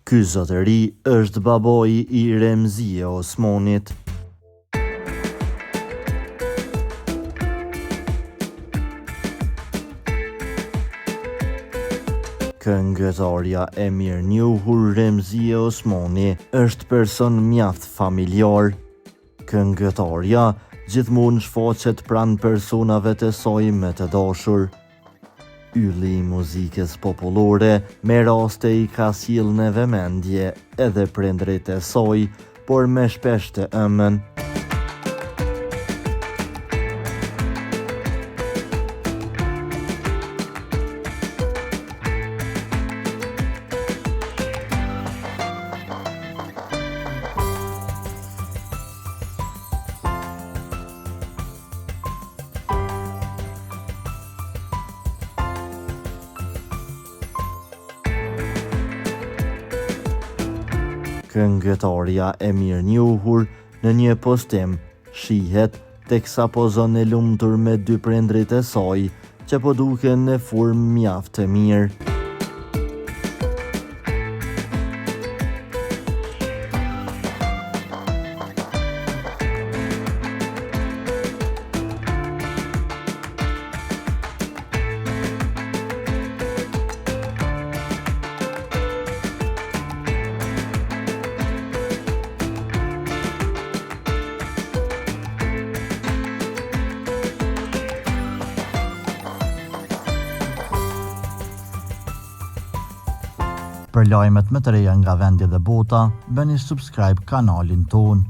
Ky zotëri është baboi i Remzie Osmanit. Këngëtarja e mirënjohur Remzie Osmani është person mjaft familjar. Këngëtarja gjithmonë shfaqet pranë personave të saj më të dashur. Ylli i muzikës popullore me raste i ka sjell në vëmendje edhe prindrit e saj, por me shpesh të ëmën. Këngëtarja e mirënjohur në një postim shihet teksa pozon e lumtur me dy prindrit e saj, që po duken në formë mjaft të mirë. Për lajmet më të reja nga vendi dhe bota, bëni subscribe kanalin ton.